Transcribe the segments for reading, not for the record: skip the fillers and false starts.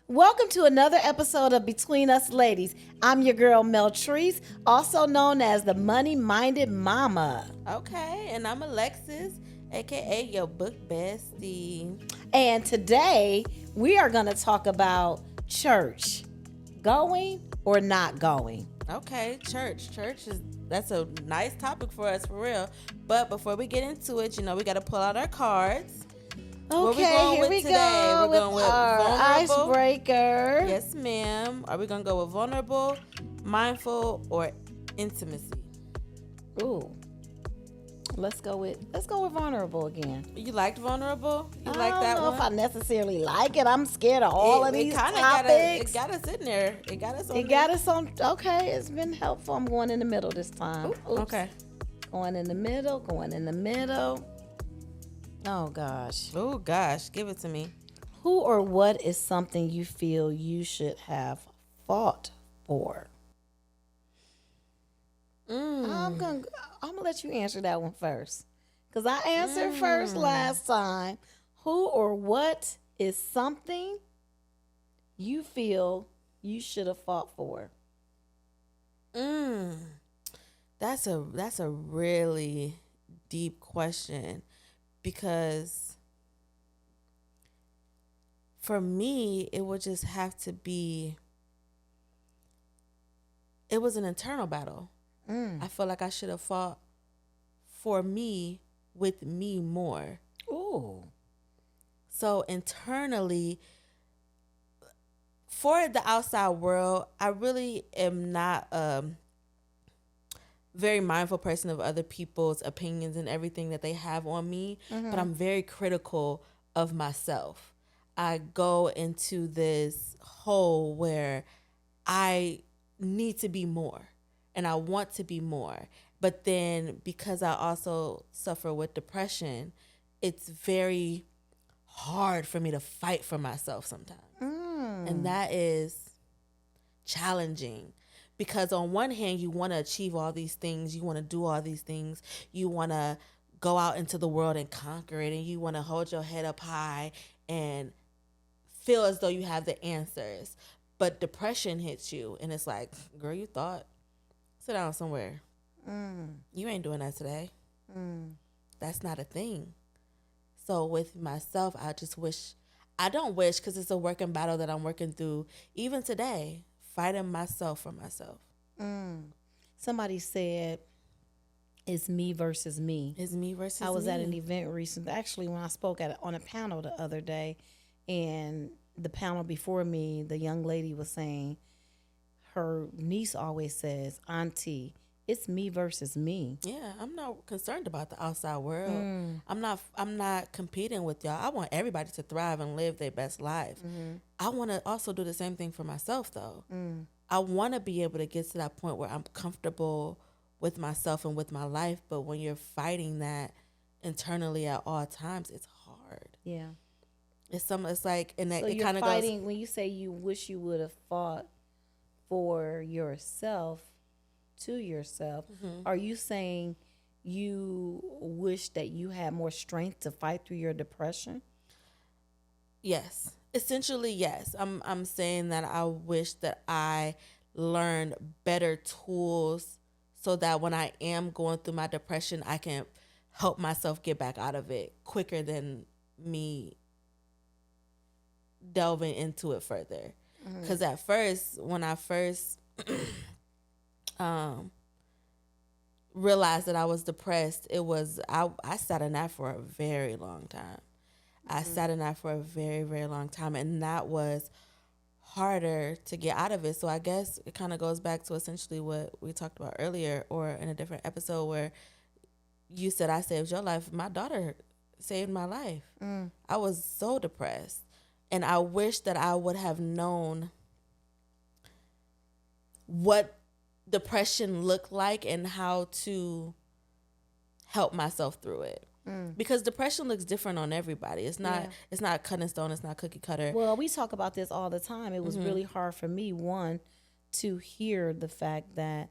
Welcome to another episode of Between Us Ladies. I'm your girl Meltrice, also known as the Money Minded Mama. Okay, and I'm Alexis, aka your book bestie. And today we are going to talk about church. Going or not going? Okay, church. That's a nice topic for us for real. But before we get into it, we gotta pull out our cards. Okay, here we today? go We're going with our vulnerable. icebreaker. Yes, ma'am. Are we gonna go with vulnerable, mindful, or intimacy? Ooh. Let's go with vulnerable again. You liked vulnerable? You I like don't that know one? if I necessarily like it. I'm scared of all of these topics. It got us in there. It got us on. It got us on. Okay, it's been helpful. I'm going in the middle this time. Oops. Okay. Going in the middle. Oh gosh. Oh gosh, give it to me. Who or what is something you feel you should have fought for? I'm gonna let you answer that one first, because I answered first last time. Who or what is something you feel you should have fought for? That's a really deep question, because for me it would just have to be, it was an internal battle. I feel like I should have fought for me with me more. Ooh. So internally, for the outside world, I really am not very mindful person of other people's opinions and everything that they have on me, but I'm very critical of myself. I go into this hole where I need to be more and I want to be more. But then because I also suffer with depression, it's very hard for me to fight for myself sometimes. And that is challenging. Because on one hand, you want to achieve all these things. You want to do all these things. You want to go out into the world and conquer it. And you want to hold your head up high and feel as though you have the answers. But depression hits you. And it's like, girl, you thought. Sit down somewhere. You ain't doing that today. That's not a thing. So with myself, I don't wish, because it's a working battle that I'm working through even today. Fighting myself for myself. Somebody said it's me versus me. It's me versus me. I was at an event recently, actually, when I spoke on a panel the other day, and the panel before me, the young lady was saying her niece always says, "Auntie, it's me versus me." Yeah, I'm not concerned about the outside world. I'm not competing with y'all. I want everybody to thrive and live their best life. I want to also do the same thing for myself, though. I want to be able to get to that point where I'm comfortable with myself and with my life. But when you're fighting that internally at all times, it's hard. Yeah. It's like, and So it you're kind of fighting goes. when you say you wish you would have fought for yourself, to yourself. Are you saying you wish that you had more strength to fight through your depression? Yes. Essentially, yes. I'm saying that I wish that I learned better tools so that when I am going through my depression, I can help myself get back out of it quicker than me delving into it further. Because at first, when I first realized that I was depressed, I sat in that for a very long time. I sat in that for a very, very long time, and that was harder to get out of it. So I guess it kind of goes back to essentially what we talked about earlier, or in a different episode, where you said I saved your life. My daughter saved my life. I was so depressed, and I wish that I would have known what depression looked like and how to help myself through it. Because depression looks different on everybody. It's not cut in stone. It's not cookie cutter. Well, we talk about this all the time. It was really hard for me, one, to hear the fact that,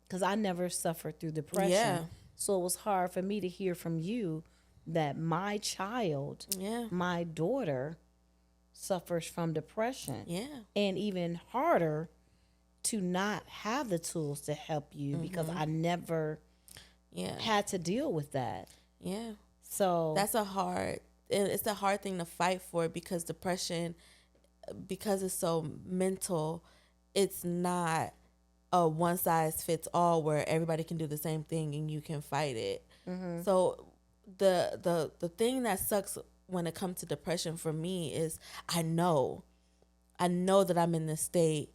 because I never suffered through depression. Yeah. So it was hard for me to hear from you that my child, my daughter, suffers from depression. Yeah. And even harder to not have the tools to help you because I never Yeah. had to deal with that. Yeah. So It's a hard thing to fight for, because depression, because it's so mental, it's not a one size fits all where everybody can do the same thing and you can fight it. So the thing that sucks when it comes to depression for me is I know that I'm in this state,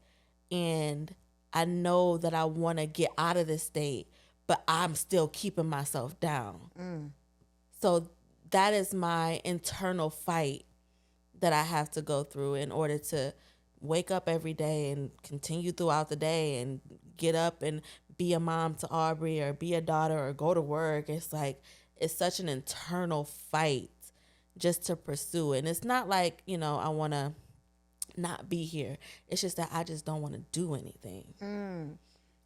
and I know that I want to get out of this state, but I'm still keeping myself down. So that is my internal fight that I have to go through in order to wake up every day and continue throughout the day and get up and be a mom to Aubrey or be a daughter or go to work. It's like, it's such an internal fight just to pursue it. And it's not like, I want to not be here. It's just that I just don't want to do anything. And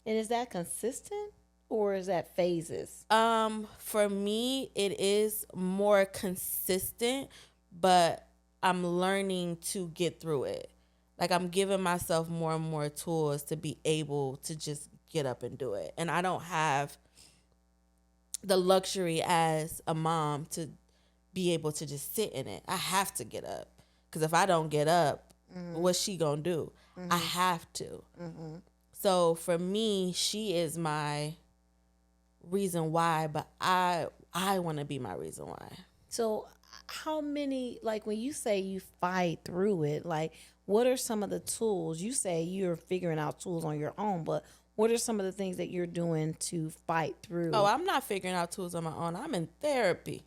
is that consistent or is that phases? For me, it is more consistent, but I'm learning to get through it. Like, I'm giving myself more and more tools to be able to just get up and do it. And I don't have the luxury as a mom to be able to just sit in it. I have to get up, because if I don't get up, what's she gonna do? I have to. So for me, she is my reason why, but I want to be my reason why. So how many, like when you say you fight through it, like what are some of the tools? You say you're figuring out tools on your own, but what are some of the things that you're doing to fight through? Oh, I'm not figuring out tools on my own. I'm in therapy.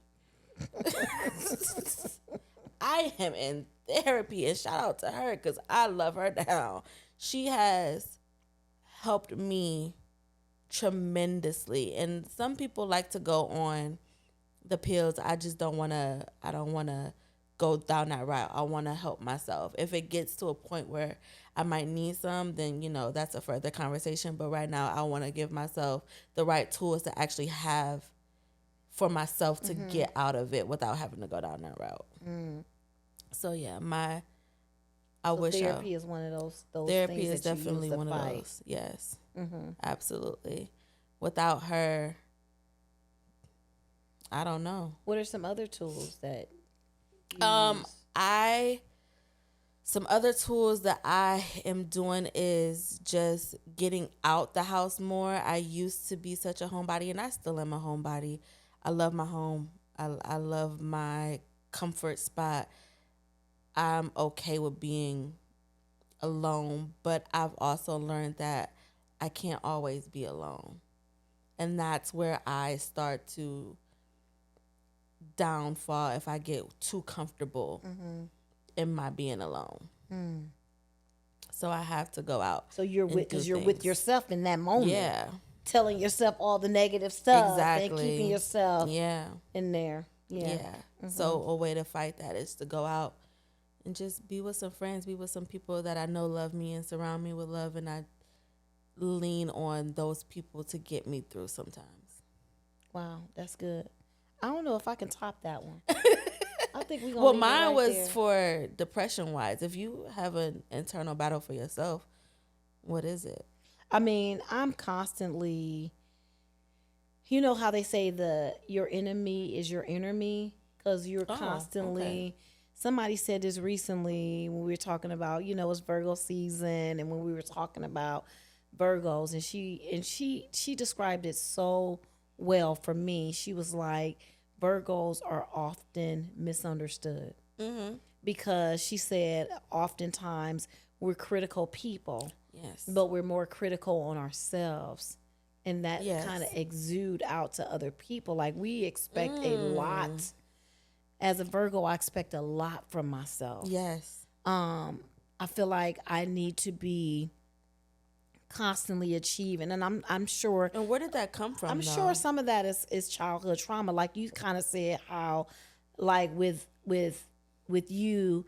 I am in therapy, and shout out to her because I love her down. She has helped me tremendously, and some people like to go on the pills. I don't want to go down that route. I want to help myself. If it gets to a point where I might need some, then that's a further conversation, but right now I want to give myself the right tools to actually have for myself to get out of it without having to go down that route. So yeah, therapy is one of those therapy things is that you definitely use to one fight. of those. Yes. Absolutely. Without her, I don't know. What are some other tools that you use? Some other tools that I am doing is just getting out the house more. I used to be such a homebody, and I still am a homebody. I love my home. I love my comfort spot. I'm okay with being alone, but I've also learned that I can't always be alone. And that's where I start to downfall if I get too comfortable in my being alone. So I have to go out. So you're with yourself in that moment. Yeah. Telling yourself all the negative stuff. Exactly. And keeping yourself in there. Yeah. So a way to fight that is to go out and just be with some friends, be with some people that I know love me and surround me with love, and I lean on those people to get me through sometimes. Wow, that's good. I don't know if I can top that one. I think we're gonna Well, leave mine it right was there. for depression wise. If you have an internal battle for yourself, what is it? I mean, I'm constantly, you know how they say your enemy is your enemy, because you're constantly. Okay. Somebody said this recently when we were talking about, it's Virgo season, and when we were talking about Virgos, and she described it so well for me. She was like, Virgos are often misunderstood because she said oftentimes we're critical people. Yes. But we're more critical on ourselves. And that kind of exude out to other people. Like we expect a lot. As a Virgo, I expect a lot from myself. Yes. I feel like I need to be constantly achieving. And I'm sure. And where did that come from? I'm sure some of that is childhood trauma. Like you kind of said how, like with you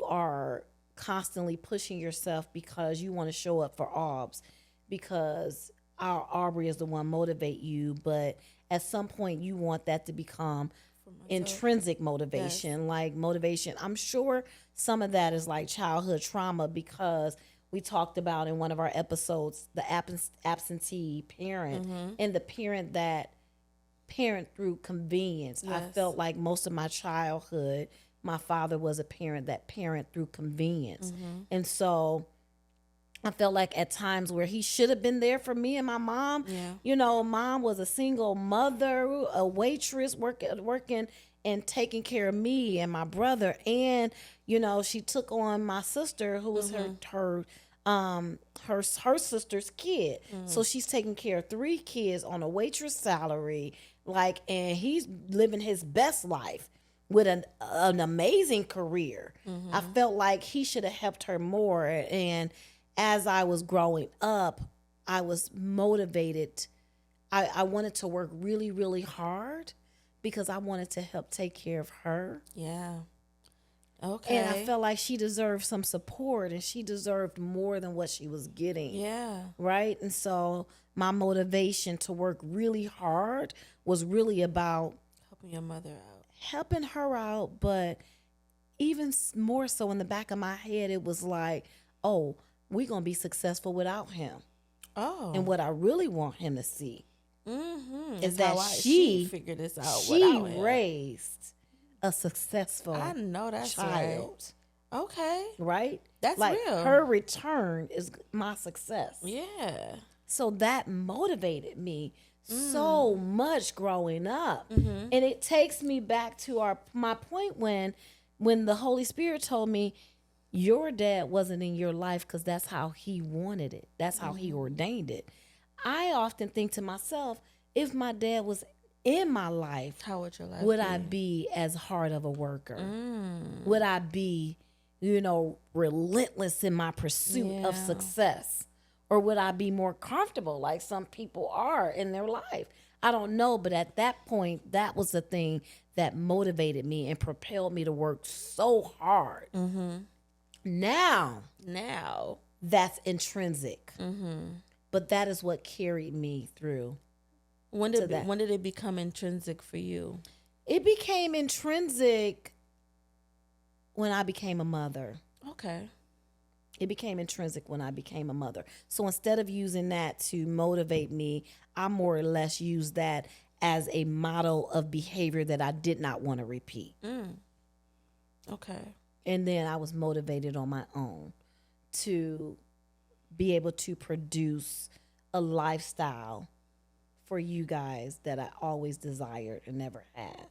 are constantly pushing yourself because you want to show up for Aubs, because our Aubrey is the one motivate you, but at some point you want that to become intrinsic motivation, like motivation. I'm sure some of that is like childhood trauma because we talked about in one of our episodes the absentee parent and the parent that parent through convenience. I felt like most of my childhood, my father was a parent that parent through convenience. And so I felt like at times where he should have been there for me and my mom. Yeah. You know, mom was a single mother, a waitress working and taking care of me and my brother. And, you know, she took on my sister who was her sister's kid. So she's taking care of 3 kids on a waitress salary. Like, and he's living his best life with an amazing career. I felt like he should have helped her more. And as I was growing up, I was motivated. I wanted to work really, really hard because I wanted to help take care of her. Yeah. Okay. And I felt like she deserved some support and she deserved more than what she was getting. Yeah. Right? And so my motivation to work really hard was really about helping your mother out. Helping her out, but even more so in the back of my head, it was like, oh, we're going to be successful without him. Oh. And what I really want him to see is that she figured this out. She raised a successful I know that's child. Right. Okay. Right? That's like real. Her return is my success. Yeah. So that motivated me so much growing up. And it takes me back to my point when the Holy Spirit told me, your dad wasn't in your life because that's how he wanted it. That's how he ordained it. I often think to myself, if my dad was in my life, how would your life would be? I be as hard of a worker? Would I be, relentless in my pursuit of success? Or would I be more comfortable like some people are in their life? I don't know, but at that point, that was the thing that motivated me and propelled me to work so hard. Now, that's intrinsic. But that is what carried me through. When did it become intrinsic for you? It became intrinsic when I became a mother. Okay. It became intrinsic when I became a mother. So instead of using that to motivate me, I more or less used that as a model of behavior that I did not want to repeat. Okay. And then I was motivated on my own to be able to produce a lifestyle for you guys that I always desired and never had.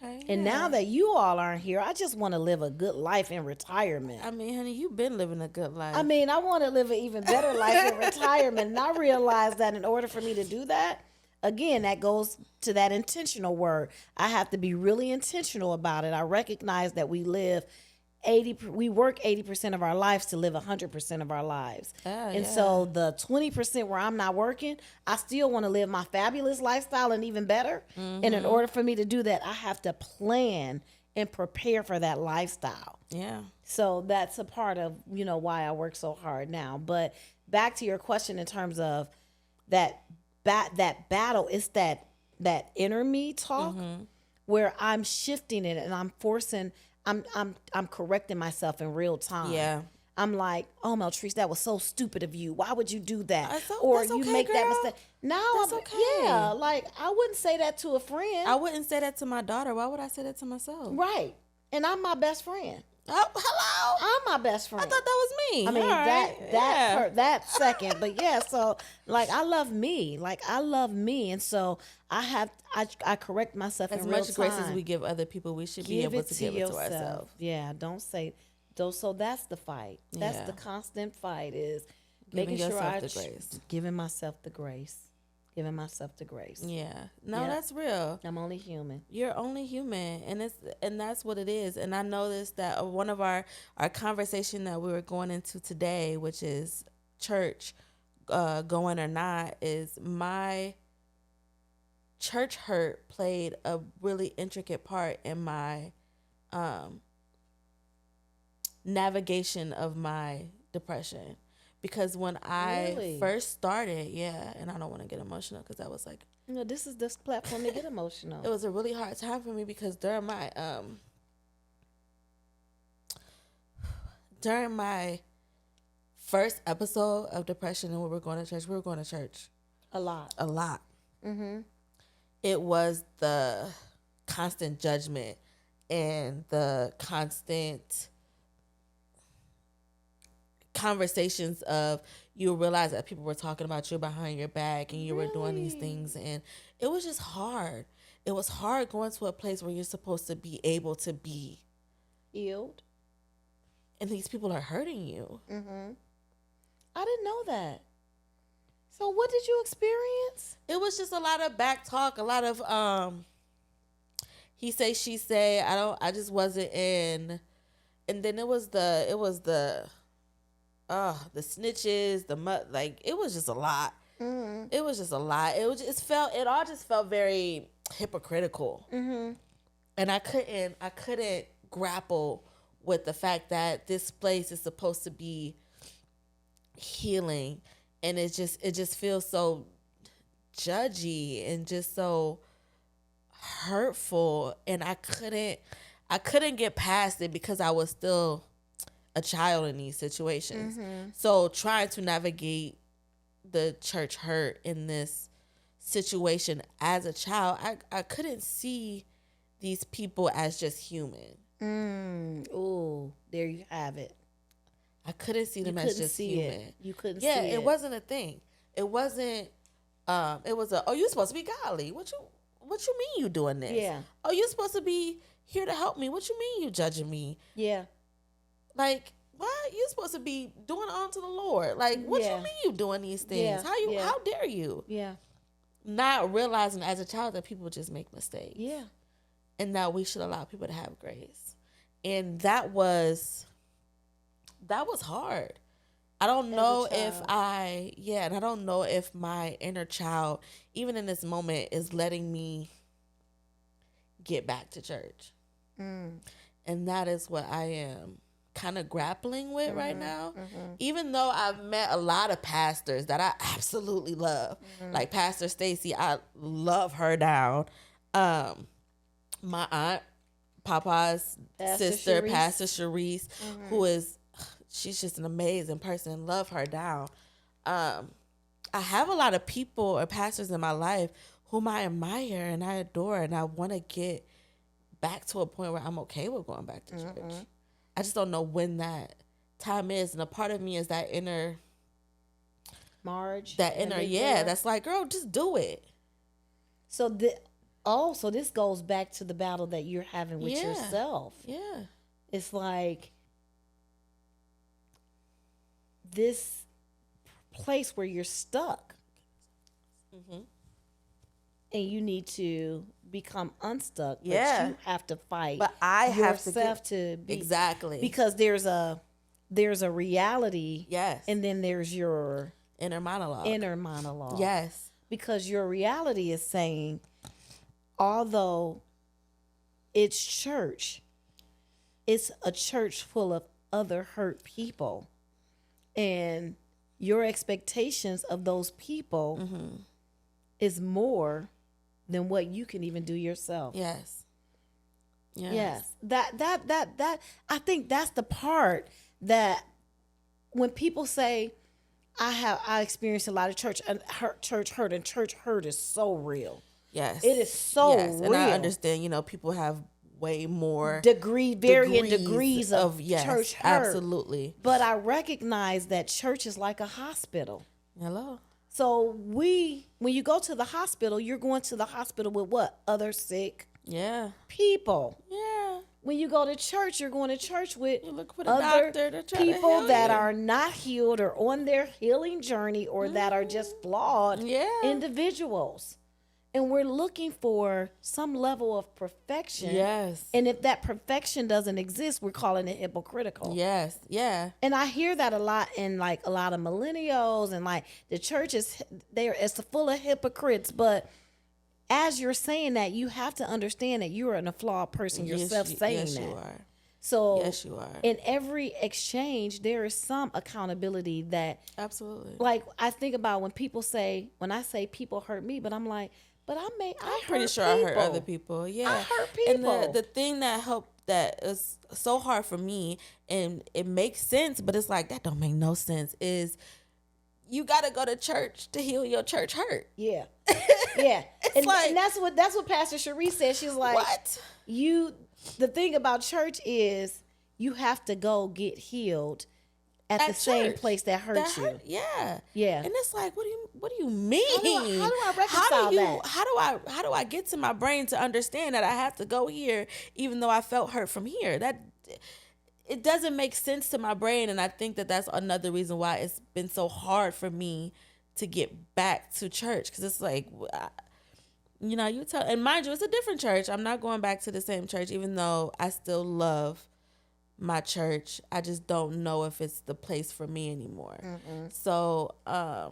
Okay. And now that you all aren't here, I just want to live a good life in retirement. I mean, honey, you've been living a good life. I mean, I want to live an even better life in retirement. And I realize that in order for me to do that, again, that goes to that intentional word. I have to be really intentional about it. I recognize that we work 80% of our lives to live 100% of our lives. So the 20% where I'm not working, I still want to live my fabulous lifestyle and even better. And in order for me to do that, I have to plan and prepare for that lifestyle. Yeah. So that's a part of, why I work so hard now. But back to your question in terms of that battle, it's that inner me talk where I'm shifting it and I'm forcing. I'm correcting myself in real time. Yeah. I'm like, oh, Meltrice, that was so stupid of you. Why would you do that? Or you make girl. that mistake. Now that's okay. Yeah, like I wouldn't say that to a friend. I wouldn't say that to my daughter. Why would I say that to myself? Right. And I'm my best friend. Oh, hello. I'm my best friend. I thought that was me. I mean, that second, but yeah. So like, I love me. And so I correct myself as in real much grace time. as we give other people, we should be able to give it to ourselves. Yeah, don't say. So that's the fight. That's the constant fight is making sure giving myself the grace. Giving myself the grace. Yeah. No, that's real. I'm only human. You're only human. And that's what it is. And I noticed that one of our conversation that we were going into today, which is church, going or not, is my church hurt played a really intricate part in my navigation of my depression. Because when I first started, and I don't want to get emotional because that was like You know, this is this platform to get emotional. It was a really hard time for me because during my first episode of depression and we were going to church A lot. Mm-hmm. It was the constant judgment and the constant conversations of you realize that people were talking about you behind your back and you were doing these things, and it was just hard. It was hard going to a place where you're supposed to be able to be Healed. and these people are hurting you. Mm-hmm. I didn't know that. So what did you experience? It was just a lot of back talk, a lot of he say, she say. I just wasn't in. And then it was the snitches, it was just a lot. Mm-hmm. It was just a lot. It all just felt very hypocritical. Mm-hmm. And I couldn't grapple with the fact that this place is supposed to be healing, and it just feels so judgy and just so hurtful, and I couldn't get past it because I was still a child in these situations. Mm-hmm. So trying to navigate the church hurt in this situation as a child, I couldn't see these people as just human. Oh, there you have it. I couldn't see them as just human. You couldn't see it. Yeah, it wasn't a thing. It wasn't. It was you're supposed to be godly. What you mean you doing this? Yeah. Oh, you're supposed to be here to help me. What you mean you judging me? Yeah. Like, what? You're supposed to be doing unto the Lord. Like, what you mean you doing these things? Yeah. How dare you? Yeah. Not realizing as a child that people just make mistakes. Yeah. And that we should allow people to have grace. And that was hard. I don't know and I don't know if my inner child, even in this moment, is letting me get back to church. And that is what I am kind of grappling with right now. Even though I've met a lot of pastors that I absolutely love, like Pastor Stacy, I love her down. My aunt, Papa's sister, Sharice. Pastor Sharice, she's just an amazing person. Love her down. I have a lot of people or pastors in my life whom I admire and I adore, and I want to get back to a point where I'm okay with going back to church. I just don't know when that time is, and a part of me is that inner Marge. That's like, girl, just do it. So so this goes back to the battle that you're having with yourself. Yeah. It's like this place where you're stuck. And you need to become unstuck. Yeah. But you have to fight. But I have to be. Exactly. Because there's a reality. Yes. And then there's your inner monologue. Yes. Because your reality is saying, although it's church, it's a church full of other hurt people. And your expectations of those people is more than what you can even do yourself. Yes. That I think that's the part that when people say I experienced a lot of church hurt, and church hurt is so real. Yes. It is so real. And I understand, people have way more varying degrees of church hurt. Absolutely. But I recognize that church is like a hospital. Hello. So when you go to the hospital, you're going to the hospital with what? Other sick people. Yeah. When you go to church, you're going to church with other people that are not healed or on their healing journey or that are just flawed individuals. And we're looking for some level of perfection. Yes. And if that perfection doesn't exist, we're calling it hypocritical. Yes. Yeah. And I hear that a lot in like a lot of millennials, and like the church it's full of hypocrites. But as you're saying that, you have to understand that you are a flawed person yourself saying that. Yes, you are. So yes, you are. In every exchange, there is some accountability that absolutely. Like I think about when I say people hurt me, but I'm like, I'm pretty sure I hurt other people. Yeah. I hurt And people. the thing that is so hard for me, and it makes sense, but it's like that don't make no sense, is you gotta go to church to heal your church hurt. Yeah. Yeah. It's and that's what Pastor Cherie said. She's like, what? The thing about church is you have to go get healed at the same place that hurts you. Yeah. Yeah. And it's like, what do you mean? How do I reconcile that? How do I get to my brain to understand that I have to go here even though I felt hurt from here? That it doesn't make sense to my brain, and I think that that's another reason why it's been so hard for me to get back to church, because it's like, you tell, and mind you, it's a different church. I'm not going back to the same church, even though I still love my church. I just don't know if it's the place for me anymore. So I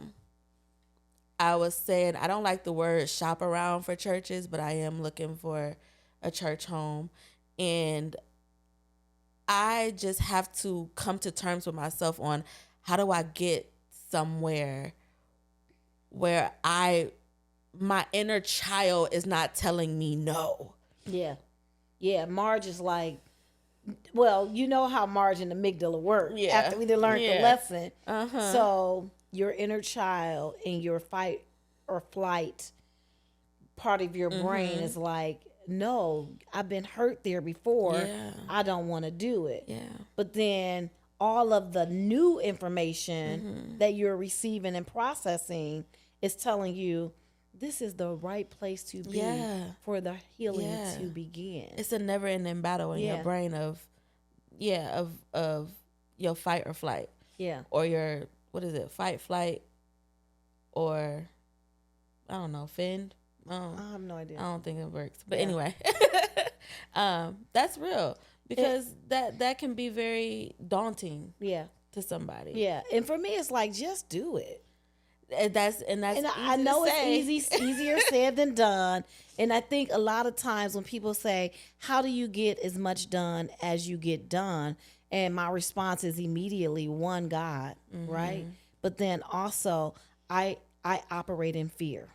was saying I don't like the word shop around for churches, but I am looking for a church home, and I just have to come to terms with myself on how do I get somewhere where my inner child is not telling me no. Yeah. Yeah. Marge is like, well, you know how Marge and the amygdala work after we learned the lesson. So your inner child and your fight or flight part of your brain is like, no, I've been hurt there before. Yeah. I don't want to do it. Yeah. But then all of the new information that you're receiving and processing is telling you this is the right place to be for the healing to begin. It's a never ending battle in your brain of your fight or flight. Yeah. Or your, what is it? Fight, flight, or I don't know, fend. I have no idea. I don't think it works. But anyway, that's real, because that can be very daunting. Yeah. To somebody. Yeah. And for me, it's like, just do it. And I know it's easier said than done. And I think a lot of times when people say, how do you get as much done as you get done? And my response is immediately, one, God, right? But then also I operate in fear.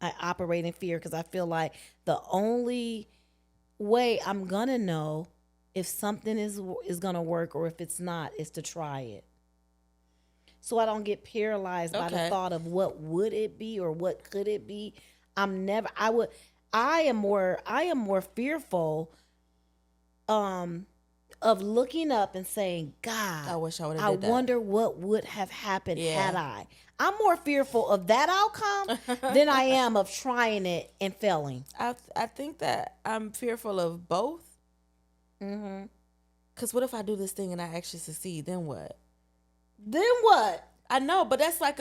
I operate in fear because I feel like the only way I'm going to know if something is going to work or if it's not is to try it. So I don't get paralyzed by the thought of what would it be or what could it be. I am more fearful of looking up and saying, God, I wish I would have did that. I wonder what would have happened had I. I'm more fearful of that outcome than I am of trying it and failing. I think that I'm fearful of both. Because what if I do this thing and I actually succeed? Then what? Then what? I know, but that's like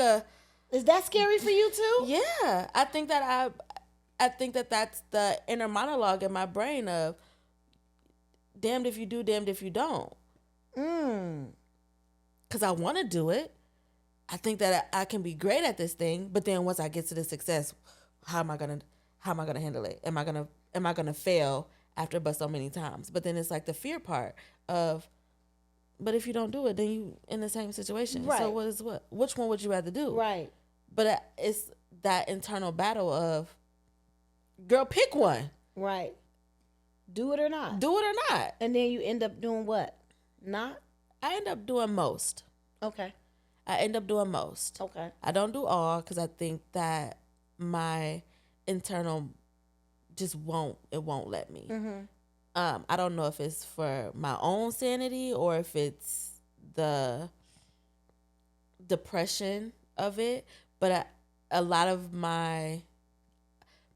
Is that scary for you too? Yeah. I think that that's the inner monologue in my brain of damned if you do, damned if you don't. Because I want to do it. I think that I can be great at this thing, but then once I get to the success, how am I gonna handle it? Am I gonna fail after but so many times? But then it's like the fear part of, but if you don't do it, then you in the same situation. Right. So which one would you rather do? Right. But it's that internal battle of, girl, pick one. Right. Do it or not. Do it or not. And then you end up doing what? Not? I end up doing most. Okay. I end up doing most. Okay. I don't do all because I think that my internal just won't let me. I don't know if it's for my own sanity or if it's the depression of it, but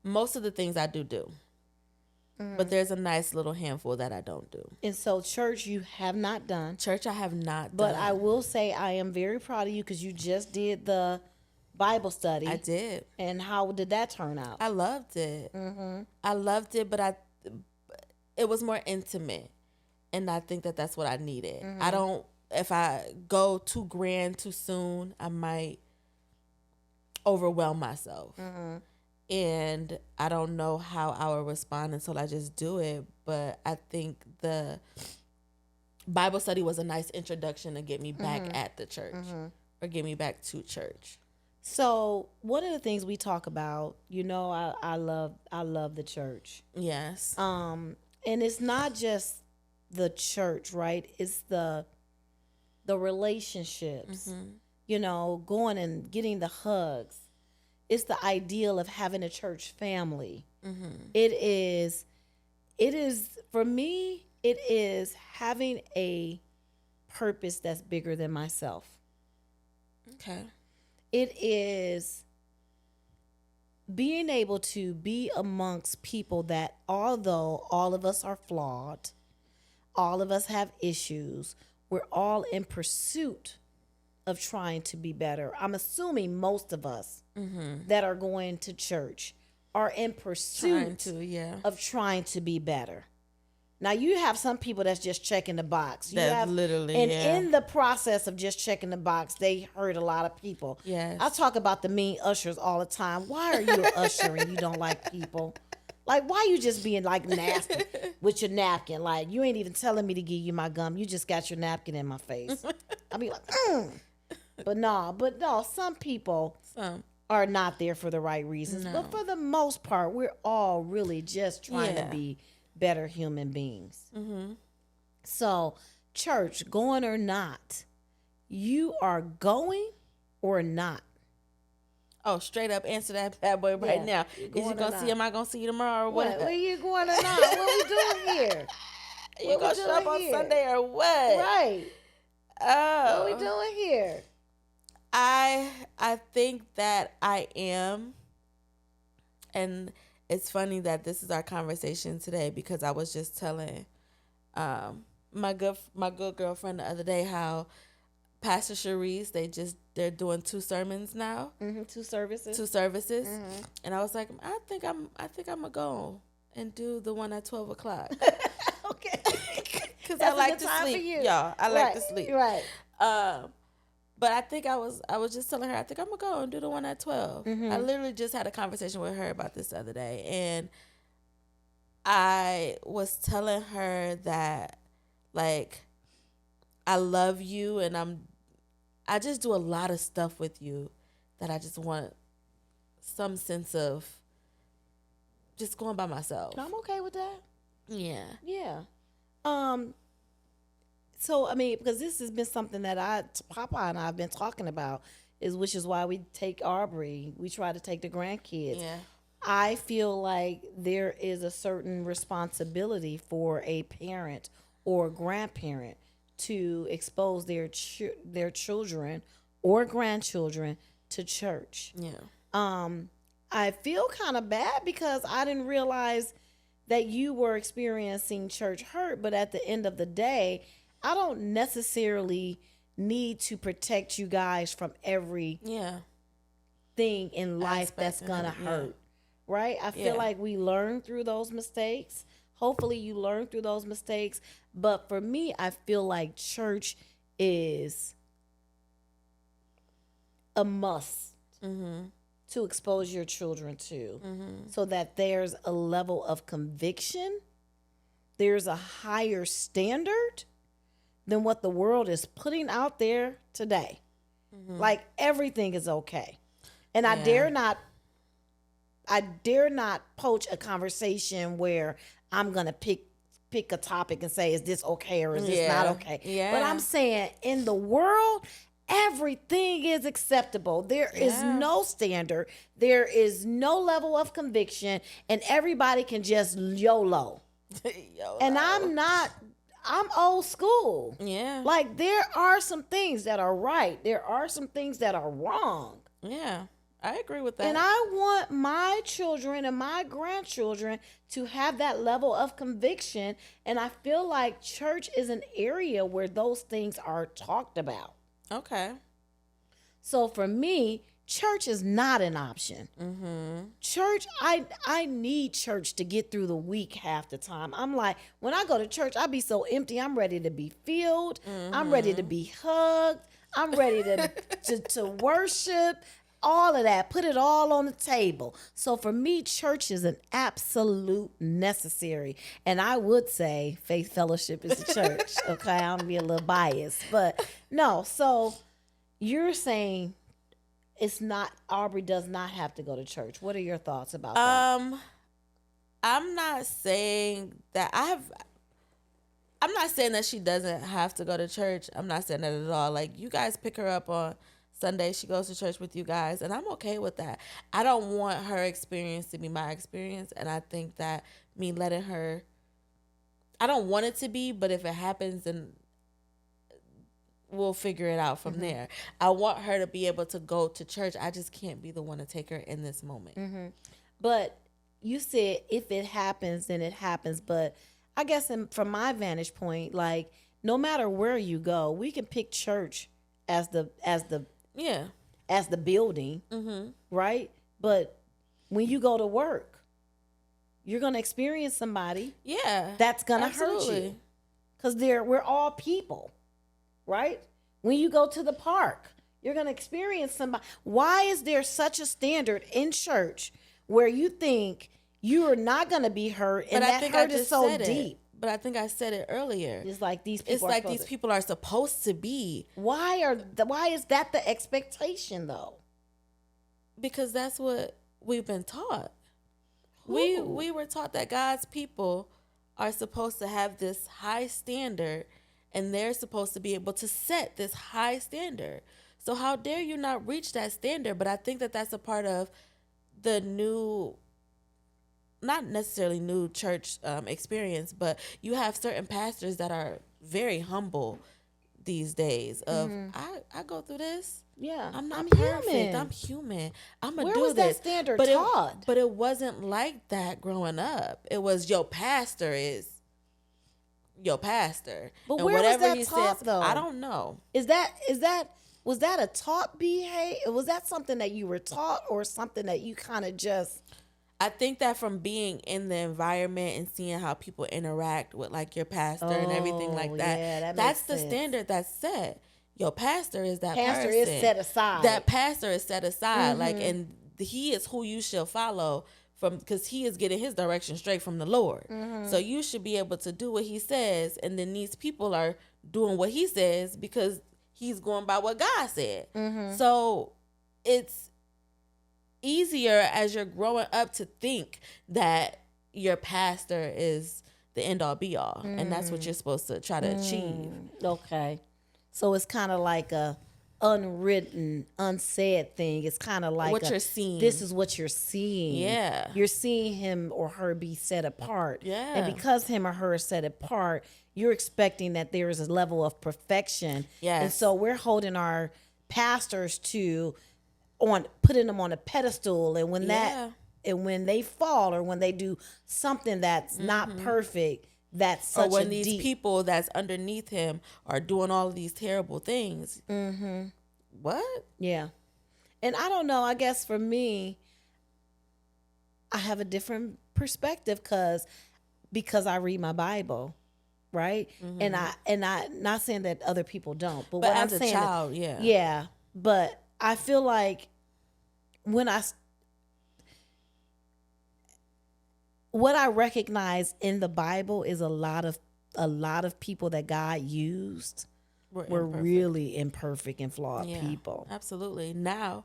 most of the things I do. But there's a nice little handful that I don't do. And so church you have not done. Church I have not but done. I will say I am very proud of you because you just did the Bible study. I did. And how did that turn out? I loved it. I loved it, but it was more intimate. And I think that that's what I needed. If I go too grand too soon, I might overwhelm myself. And I don't know how I will respond until I just do it. But I think the Bible study was a nice introduction to get me back at the church or get me back to church. So one of the things we talk about, I love the church. Yes. And it's not just the church, right? It's the relationships. Going and getting the hugs. It's the ideal of having a church family. It is for me, it is having a purpose that's bigger than myself. Okay. It is being able to be amongst people that, although all of us are flawed, all of us have issues, we're all in pursuit of trying to be better. I'm assuming most of us that are going to church are in pursuit of trying to be better. Now, you have some people that's just checking the box. In the process of just checking the box, they hurt a lot of people. Yes. I talk about the mean ushers all the time. Why are you an usher and you don't like people? Like, why you just being like nasty with your napkin? Like, you ain't even telling me to give you my gum. You just got your napkin in my face. I be like, But no, some people are not there for the right reasons. No. But for the most part, we're all really just trying to be better human beings. So, church, going or not, you are going or not. Oh, straight up answer that bad boy right now. Is you gonna see him? Am I gonna see you tomorrow or what? Where you going or not? What we doing here? You gonna show up on Sunday or what? Right. Oh. What we doing here? I think that I am, and it's funny that this is our conversation today because I was just telling my good girlfriend the other day how Pastor Cherise, they're doing 2 sermons now. 2 services. 2 services. And I was like, I think I'm gonna go and do the one at 12 o'clock. Okay. Because I like to sleep. Y'all, I like to sleep. Right. But I think I was just telling her, I think I'm gonna go and do the one at 12. I literally just had a conversation with her about this the other day, and I was telling her that, like, I love you, and I just do a lot of stuff with you that I just want some sense of just going by myself. I'm okay with that. Yeah. Yeah. So, I mean, because this has been something that Papa and I have been talking about, which is why we take Aubrey. We try to take the grandkids. Yeah. I feel like there is a certain responsibility for a parent or a grandparent to expose their children or grandchildren to church. Yeah. I feel kind of bad because I didn't realize that you were experiencing church hurt, but at the end of the day, I don't necessarily need to protect you guys from every thing in life that's gonna hurt. Right? I feel like we learn through those mistakes. Hopefully you learn through those mistakes. But for me, I feel like church is a must to expose your children to, so that there's a level of conviction. There's a higher standard than what the world is putting out there today. Like, everything is okay. And I dare not poach a conversation where I'm going to pick a topic and say, is this okay or is this not okay? Yeah. But I'm saying, in the world, everything is acceptable. There is no standard. There is no level of conviction, and everybody can just YOLO. And I'm old school. Yeah. Like, there are some things that are right. There are some things that are wrong. Yeah. I agree with that. And I want my children and my grandchildren to have that level of conviction. And I feel like church is an area where those things are talked about. Okay. So for me, church is not an option. Church, I need church to get through the week half the time. I'm like, when I go to church, I be so empty. I'm ready to be filled. I'm ready to be hugged. I'm ready to worship. All of that, put it all on the table. So for me, church is an absolute necessary. And I would say Faith Fellowship is a church. Okay, I'm gonna be a little biased, but no. So you're saying it's not, Aubrey does not have to go to church. What are your thoughts about that? I'm not saying that I'm not saying that she doesn't have to go to church. I'm not saying that at all. Like, you guys pick her up on Sunday, she goes to church with you guys, and I'm okay with that. I don't want her experience to be my experience, and I think that me letting her, I don't want it to be, but if it happens, then we'll figure it out from there. I want her to be able to go to church. I just can't be the one to take her in this moment. But you said if it happens, then it happens. But I guess from my vantage point, like, no matter where you go, we can pick church as the Yeah. as the building, right? But when you go to work, you're gonna experience somebody, Yeah. that's gonna hurt you, because we're all people, right? When you go to the park, you're gonna experience somebody. Why is there such a standard in church where you think you are not gonna be hurt, and that hurt is so deep? But I think I said it earlier. It's like these people. It's like these people are supposed to be. Why is that the expectation though? Because that's what we've been taught. We were taught that God's people are supposed to have this high standard, and they're supposed to be able to set this high standard. So how dare you not reach that standard? But I think that that's a part of the new, not necessarily new church experience, but you have certain pastors that are very humble these days of, I go through this. Yeah, I'm not perfect. human. I'm human. I'm gonna Where do was this. that standard but taught? But it wasn't like that growing up. It was your pastor is your pastor. But and where was whatever that he taught, says, though? I don't know. Was that a taught behavior? Was that something that you were taught, or something that you kind of just? I think that from being in the environment and seeing how people interact with, like, your pastor and everything like that, yeah, that's makes the sense. standard that's set. Your pastor is that Pastor person. is set aside. That pastor is set aside. Like, and he is who you shall follow from, because he is getting his direction straight from the Lord. So you should be able to do what he says. And then these people are doing what he says because he's going by what God said. So it's easier as you're growing up to think that your pastor is the end all be all. And that's what you're supposed to try to achieve. Okay. So it's kind of like a unwritten, unsaid thing. It's kind of like What you're seeing. This is what you're seeing. Yeah. You're seeing him or her be set apart. Yeah. And because him or her is set apart, you're expecting that there is a level of perfection. Yes. And so we're holding our pastors putting them on a pedestal, and when when they fall, or when they do something that's not perfect, that's such or when a these deep, people that's underneath him are doing all of these terrible things. What? yeah. And I don't know, I guess for me, I have a different perspective because I read my Bible, right? And I not saying that other people don't, but what as I'm a saying, child, yeah. yeah. But I feel like what I recognize in the Bible is a lot of people that God used were really imperfect and flawed people. Absolutely. Now,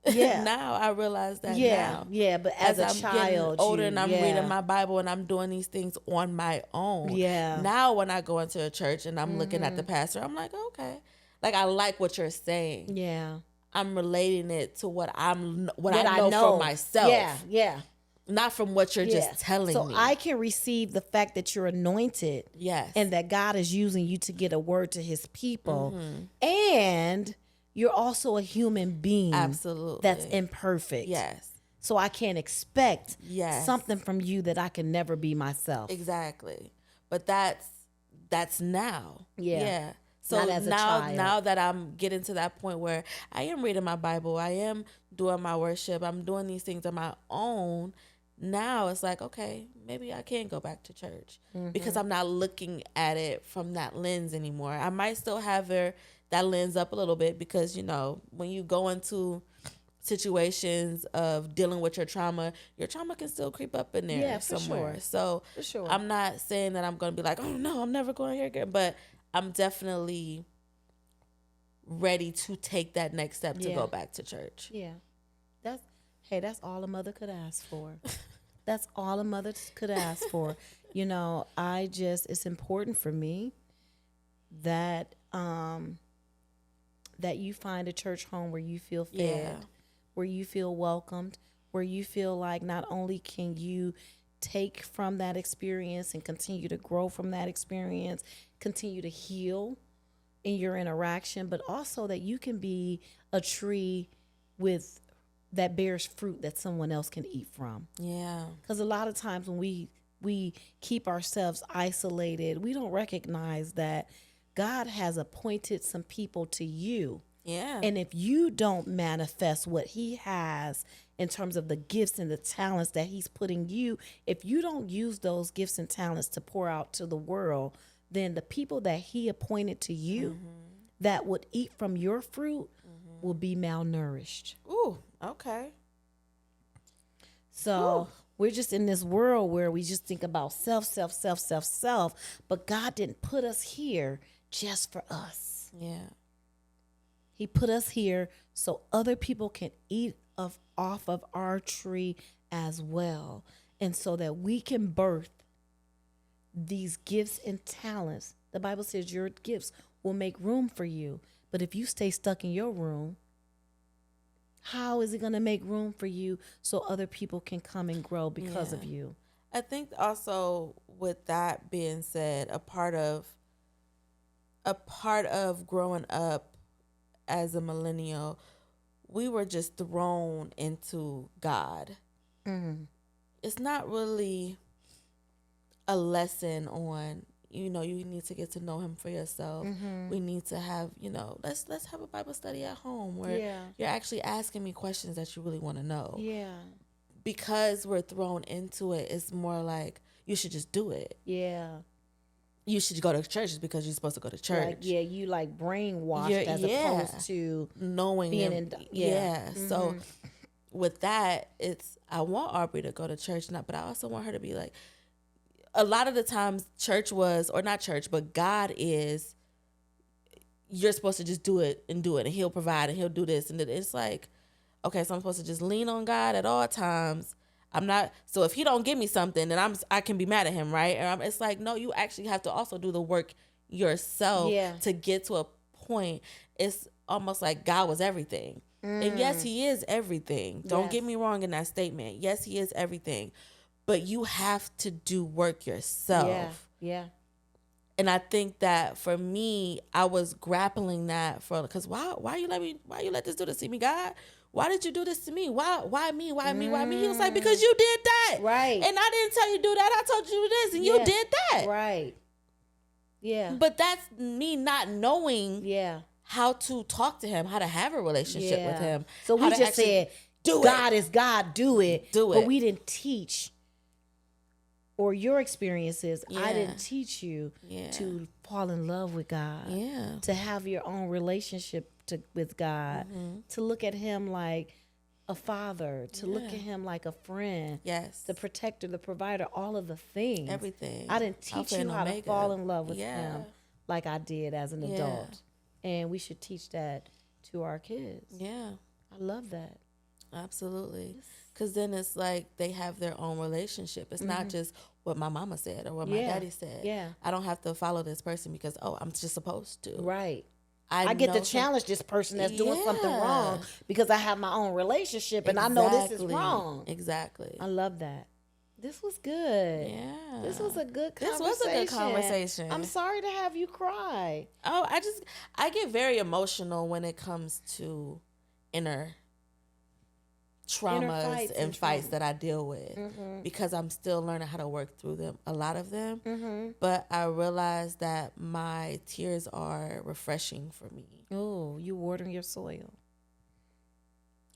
Yeah. now I realize that. Yeah, now. yeah. But as a I'm child, getting older and I'm yeah. reading my Bible and I'm doing these things on my own. Yeah. Now when I go into a church and I'm looking at the pastor, I'm like, okay, like, I like what you're saying. Yeah. I'm relating it to what I know for myself. Yeah, yeah. Not from what you're just telling me. So I can receive the fact that you're anointed. Yes. And that God is using you to get a word to his people. And you're also a human being. Absolutely. That's imperfect. Yes. So I can't expect Yes. something from you that I can never be myself. Exactly. But that's now. Yeah. Yeah. So Not as a child. now that I'm getting to that point where I am reading my Bible, I am doing my worship, I'm doing these things on my own. Now it's like, okay, maybe I can go back to church because I'm not looking at it from that lens anymore. I might still have that lens up a little bit because, when you go into situations of dealing with your trauma can still creep up in there somewhere. Sure. So For sure. I'm not saying that I'm going to be like, oh no, I'm never going here again. But I'm definitely ready to take that next step to Yeah. go back to church. Yeah. That's all a mother could ask for. That's all a mother could ask for. It's important for me that that you find a church home where you feel fed, Yeah. where you feel welcomed, where you feel like not only can you take from that experience and continue to grow from that experience, continue to heal in your interaction, but also that you can be a tree with that bears fruit that someone else can eat from. Yeah. Because a lot of times when we keep ourselves isolated, we don't recognize that God has appointed some people to you. Yeah. And if you don't manifest what he has in terms of the gifts and the talents that he's putting you, if you don't use those gifts and talents to pour out to the world, then the people that he appointed to you that would eat from your fruit will be malnourished. Ooh, okay. So we're just in this world where we just think about self, self, self, self, self. But God didn't put us here just for us. Yeah. He put us here so other people can eat off of our tree as well. And so that we can birth these gifts and talents. The Bible says your gifts will make room for you. But if you stay stuck in your room, how is it going to make room for you so other people can come and grow because of you? I think also with that being said, a part of growing up as a millennial, we were just thrown into God. Mm-hmm. It's not really a lesson on, you need to get to know him for yourself. Mm-hmm. We need to have, let's have a Bible study at home where you're actually asking me questions that you really want to know. Yeah. Because we're thrown into it, it's more like you should just do it. Yeah. You should go to church just because you're supposed to go to church. You like brainwashed as opposed to knowing being him. Mm-hmm. So with that, I want Aubrey to go to church, but I also want her to be like, a lot of the times church was, or not church, but God is, you're supposed to just do it, and he'll provide and he'll do this. And it's like, okay, so I'm supposed to just lean on God at all times. So if he don't give me something, then I can be mad at him, right? And it's like, no, you actually have to also do the work yourself to get to a point. It's almost like God was everything. And yes, he is everything. Don't get me wrong in that statement. Yes, he is everything. But you have to do work yourself. Yeah. And I think that for me, I was grappling that because why you let this do this to me, God? Why did you do this to me? Why me? Why me? Why me? He was like, because you did that. Right. And I didn't tell you to do that. I told you to do this and you did that. Right. Yeah. But that's me not knowing how to talk to him, how to have a relationship with him. So we just said, God is God, do it. Do it. But we didn't teach, or your experiences, I didn't teach you to fall in love with God. Yeah. To have your own relationship with God. To look at him like a father. To look at him like a friend. Yes. The protector, the provider, all of the things. Everything. I didn't teach you how to fall in love with him like I did as an adult. And we should teach that to our kids. Yeah. I love that. Absolutely. Because then it's like they have their own relationship. It's not just what my mama said or what my daddy said. Yeah. I don't have to follow this person because, I'm just supposed to. Right. I get to challenge this person that's doing something wrong because I have my own relationship and I know this is wrong. Exactly. I love that. This was good. Yeah. This was a good conversation. This was a good conversation. I'm sorry to have you cry. Oh, I get very emotional when it comes to inner traumas and fights that I deal with because I'm still learning how to work through them, a lot of them. But I realize that my tears are refreshing for me. Oh, you watering your soil.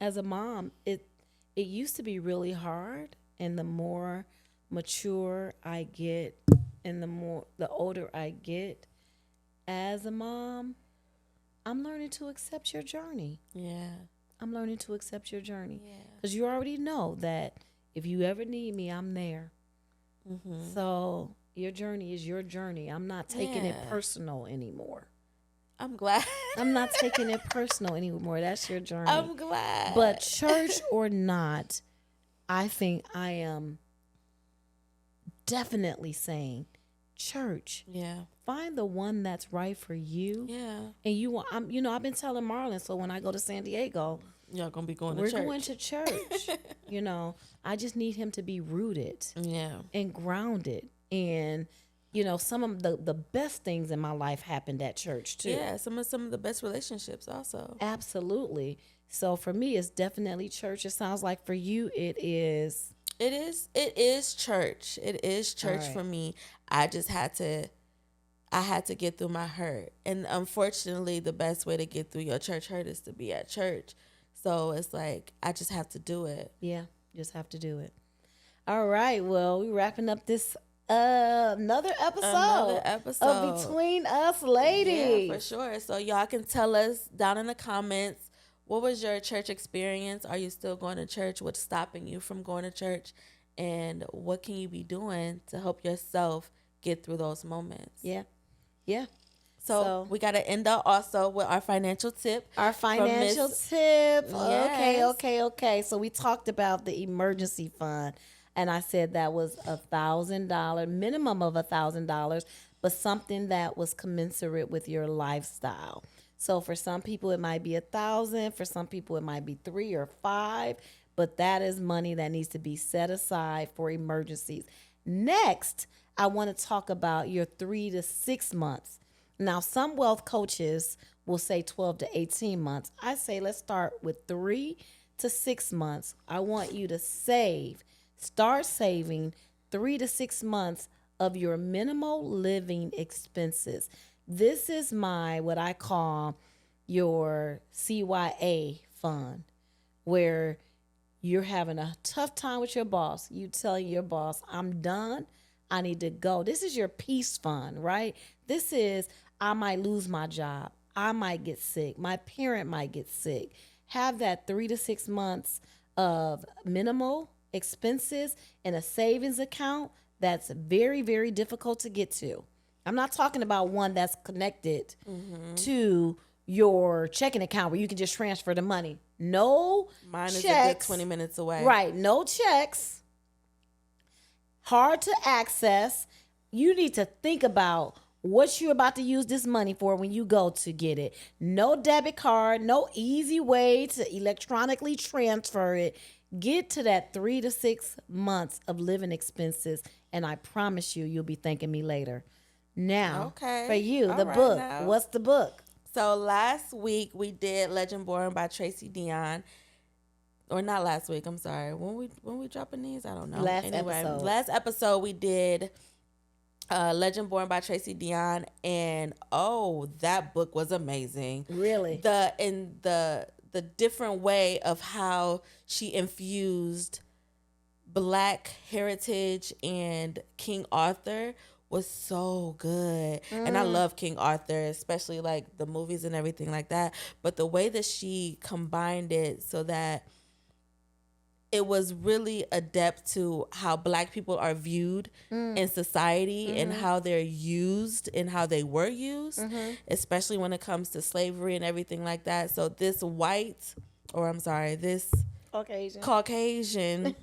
As a mom, it used to be really hard, and the more mature I get and the older I get as a mom, I'm learning to accept your journey. Yeah. I'm learning to accept your journey. Because you already know that if you ever need me, I'm there. So your journey is your journey. I'm not taking it personal anymore. I'm glad. I'm not taking it personal anymore. That's your journey. I'm glad. But church or not, I think I am definitely saying church. Yeah. Find the one that's right for you. Yeah. And I've been telling Marlon, so when I go to San Diego, Y'all gonna be going we're to church. going to church. I just need him to be rooted Yeah. and grounded. And, some of the best things in my life happened at church too. Yeah, some of the best relationships also. Absolutely. So for me, it's definitely church. It sounds like for you, it is. It is church. It is church All right. for me. I had to get through my hurt. And unfortunately, the best way to get through your church hurt is to be at church. So it's like, I just have to do it. Yeah, just have to do it. All right. Well, we're wrapping up this another episode of Between Us Ladies. Yeah, for sure. So y'all can tell us down in the comments, what was your church experience? Are you still going to church? What's stopping you from going to church? And what can you be doing to help yourself get through those moments? Yeah. Yeah. So we got to end up also with our financial tip. Our financial tip. Yes. Okay. So we talked about the emergency fund, and I said that was $1,000, minimum of $1,000, but something that was commensurate with your lifestyle. So for some people it might be 1,000, for some people it might be 3 or 5, but that is money that needs to be set aside for emergencies. Next, I want to talk about your 3 to 6 months. Now, some wealth coaches will say 12 to 18 months. I say let's start with 3 to 6 months. I want you to start saving 3 to 6 months of your minimal living expenses. This is what I call your CYA fund, where you're having a tough time with your boss. You telling your boss, I'm done. I need to go. This is your peace fund, right? This is, I might lose my job. I might get sick. My parent might get sick. Have that 3 to 6 months of minimal expenses in a savings account that's very, very difficult to get to. I'm not talking about one that's connected to your checking account where you can just transfer the money. No Mine is checks. a good 20 minutes away. Right. No checks. Hard to access. You need to think about what you're about to use this money for when you go to get it. No debit card, no easy way to electronically transfer it. Get to that 3 to 6 months of living expenses, and I promise you'll be thanking me later. Now, for you, the book. Now. What's the book? So last week we did Legend Born by Tracy Dion. Or not last week, I'm sorry. When we dropping these? I don't know. Last episode we did Legend Born by Tracy Dion, and that book was amazing. Really? The different way of how she infused Black heritage and King Arthur was so good. And I love King Arthur, especially like the movies and everything like that. But the way that she combined it so that it was really adept to how Black people are viewed in society and how they're used and how they were used, especially when it comes to slavery and everything like that. So this Caucasian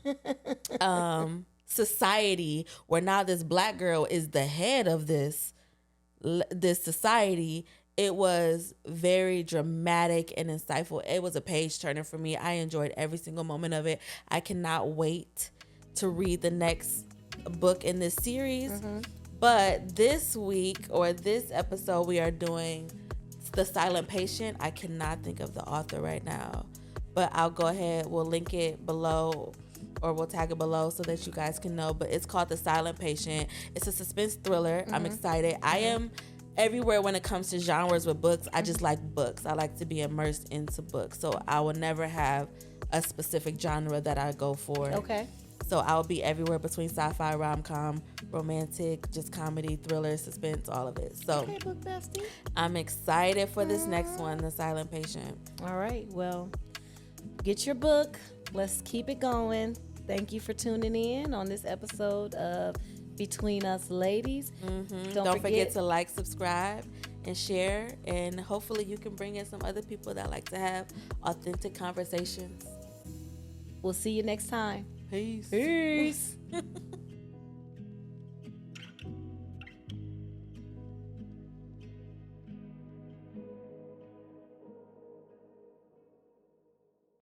society, where now this Black girl is the head of this society, it was very dramatic and insightful. It was a page turner for me. I enjoyed every single moment of it. I cannot wait to read the next book in this series. But this week, or this episode, we are doing The Silent Patient. I cannot think of the author right now, but I'll go ahead. We'll link it below, or we'll tag it below so that you guys can know. But it's called The Silent Patient. It's a suspense thriller. I'm excited. I am everywhere when it comes to genres with books. I just like books. I like to be immersed into books. So I will never have a specific genre that I go for. Okay. So I'll be everywhere between sci-fi, rom-com, romantic, just comedy, thriller, suspense, all of it. So okay, book bestie. I'm excited for this next one, The Silent Patient. All right. Well, get your book. Let's keep it going. Thank you for tuning in on this episode of Between Us Ladies. Don't forget to like, subscribe, and share. And hopefully you can bring in some other people that like to have authentic conversations. We'll see you next time. Peace. Peace.